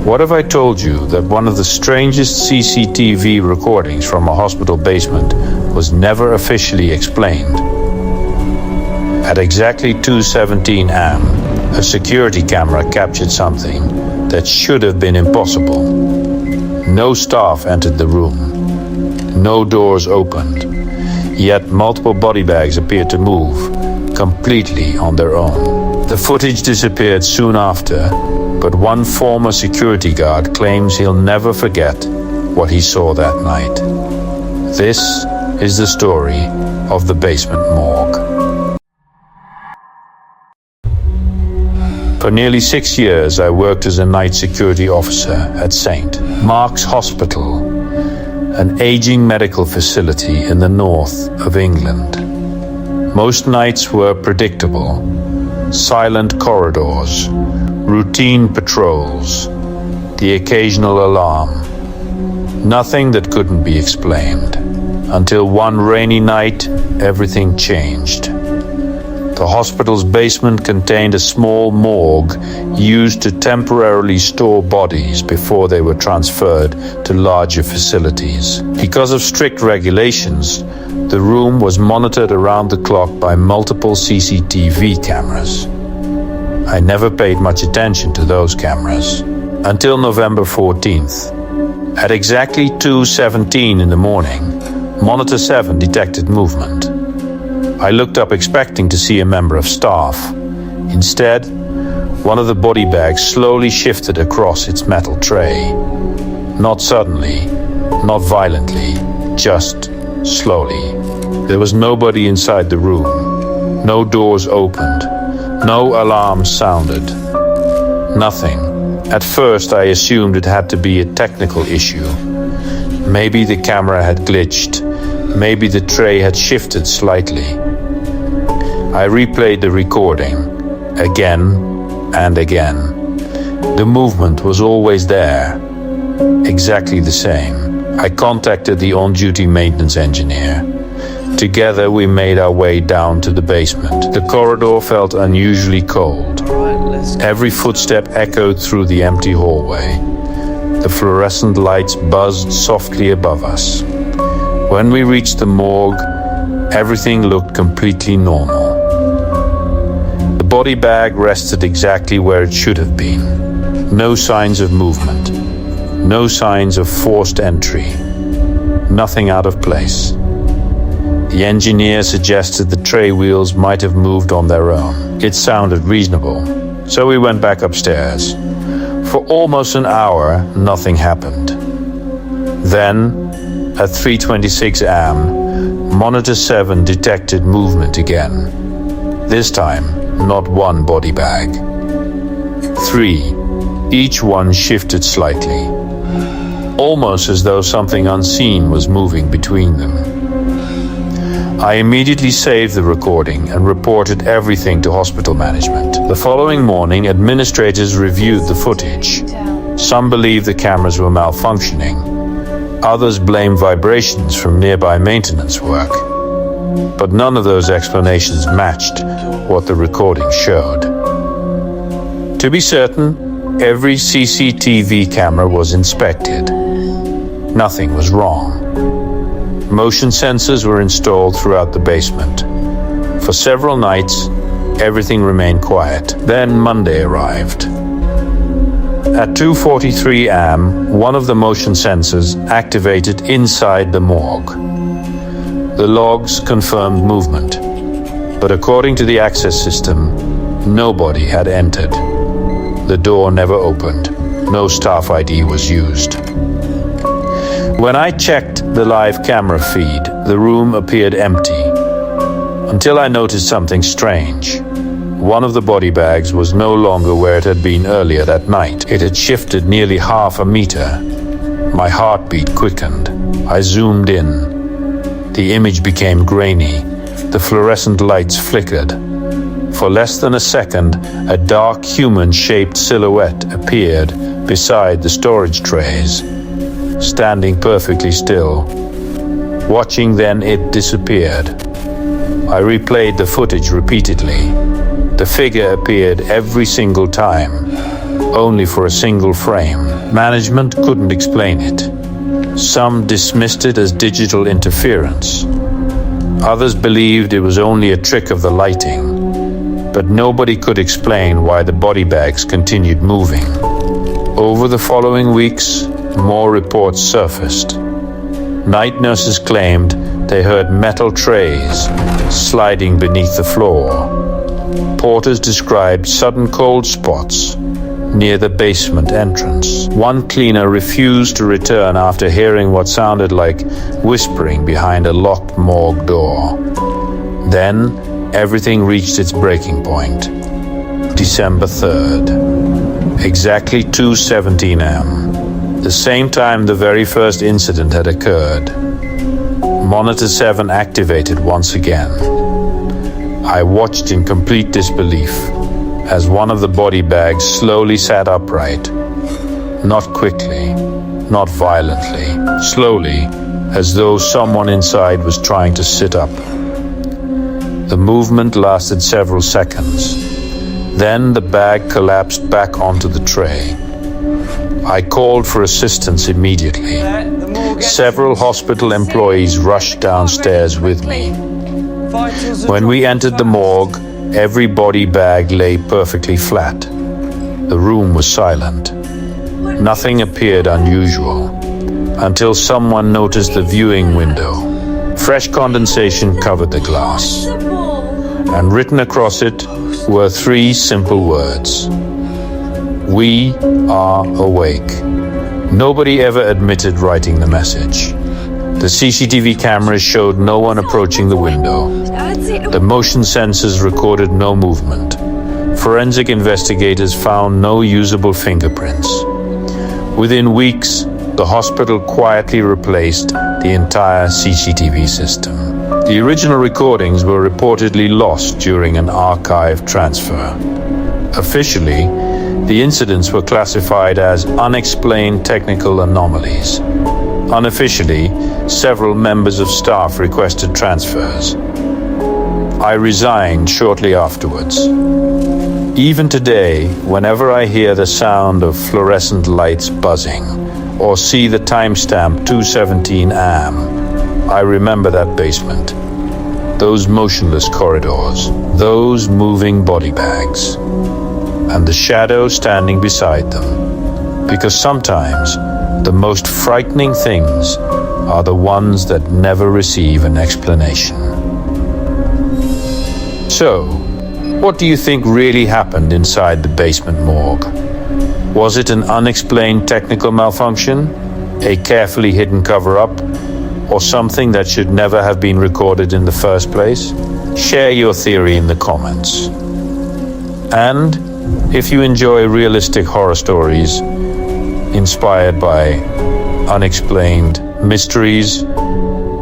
What if I told you that one of the strangest CCTV recordings from a hospital basement was never officially explained? At exactly 2:17 am, a security camera captured something that should have been impossible. No staff entered the room. No doors opened. Yet multiple body bags appeared to move completely on their own. The footage disappeared soon after, but one former security guard claims he'll never forget what he saw that night. This is the story of the basement morgue. For nearly 6 years, I worked as a night security officer at St. Mark's Hospital, an aging medical facility in the north of England. Most nights were predictable. Silent corridors, routine patrols, the occasional alarm. Nothing that couldn't be explained. Until one rainy night, everything changed. The hospital's basement contained a small morgue used to temporarily store bodies before they were transferred to larger facilities. Because of strict regulations, the room was monitored around the clock by multiple CCTV cameras. I never paid much attention to those cameras until November 14th. At exactly 2:17 in the morning, Monitor 7 detected movement. I looked up expecting to see a member of staff. Instead, one of the body bags slowly shifted across its metal tray. Not suddenly, not violently, just slowly. There was nobody inside the room. No doors opened. No alarms sounded. Nothing. At first, I assumed it had to be a technical issue. Maybe the camera had glitched. Maybe the tray had shifted slightly. I replayed the recording again and again. The movement was always there, exactly the same. I contacted the on-duty maintenance engineer. Together we made our way down to the basement. The corridor felt unusually cold. Every footstep echoed through the empty hallway. The fluorescent lights buzzed softly above us. When we reached the morgue, everything looked completely normal. The body bag rested exactly where it should have been. No signs of movement. No signs of forced entry. Nothing out of place. The engineer suggested the tray wheels might have moved on their own. It sounded reasonable, so we went back upstairs. For almost an hour, nothing happened. Then, at 3:26 am, Monitor 7 detected movement again. This time, not one body bag. 3. Each one shifted slightly, almost as though something unseen was moving between them. I immediately saved the recording and reported everything to hospital management. The following morning, administrators reviewed the footage. Some believed the cameras were malfunctioning. Others blamed vibrations from nearby maintenance work. But none of those explanations matched what the recording showed. To be certain, every CCTV camera was inspected. Nothing was wrong. Motion sensors were installed throughout the basement. For several nights, everything remained quiet. Then Monday arrived. At 2:43 am, one of the motion sensors activated inside the morgue. The logs confirmed movement, but according to the access system, nobody had entered. The door never opened. No staff ID was used. When I checked the live camera feed, the room appeared empty, until I noticed something strange. One of the body bags was no longer where it had been earlier that night. It had shifted nearly half a meter. My heartbeat quickened. I zoomed in. The image became grainy. The fluorescent lights flickered. For less than a second, a dark human-shaped silhouette appeared beside the storage trays, standing perfectly still. Watching, then it disappeared. I replayed the footage repeatedly. The figure appeared every single time, only for a single frame. Management couldn't explain it. Some dismissed it as digital interference. Others believed it was only a trick of the lighting, but nobody could explain why the body bags continued moving. Over the following weeks, more reports surfaced. Night nurses claimed they heard metal trays sliding beneath the floor. Porters described sudden cold spots near the basement entrance. One cleaner refused to return after hearing what sounded like whispering behind a locked morgue door. Then, everything reached its breaking point. December 3rd. Exactly 2:17 am. The same time the very first incident had occurred. Monitor 7 activated once again. I watched in complete disbelief as one of the body bags slowly sat upright. Not quickly, not violently, slowly, as though someone inside was trying to sit up. The movement lasted several seconds. Then the bag collapsed back onto the tray. I called for assistance immediately. Several hospital employees rushed downstairs with me. When we entered the morgue, every body bag lay perfectly flat. The room was silent. Nothing appeared unusual until someone noticed the viewing window. Fresh condensation covered the glass, and written across it were 3 simple words: "We are awake." Nobody ever admitted writing the message. The CCTV cameras showed no one approaching the window. The motion sensors recorded no movement. Forensic investigators found no usable fingerprints. Within weeks, the hospital quietly replaced the entire CCTV system. The original recordings were reportedly lost during an archive transfer. Officially, the incidents were classified as unexplained technical anomalies. Unofficially, several members of staff requested transfers. I resigned shortly afterwards. Even today, whenever I hear the sound of fluorescent lights buzzing or see the timestamp 2:17 am, I remember that basement, those motionless corridors, those moving body bags, and the shadow standing beside them. Because sometimes the most frightening things are the ones that never receive an explanation. So, what do you think really happened inside the basement morgue? Was it an unexplained technical malfunction, a carefully hidden cover-up, or something that should never have been recorded in the first place? Share your theory in the comments. And if you enjoy realistic horror stories inspired by unexplained mysteries,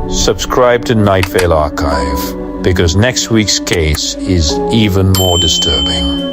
subscribe to Nightveil Archive, because next week's case is even more disturbing.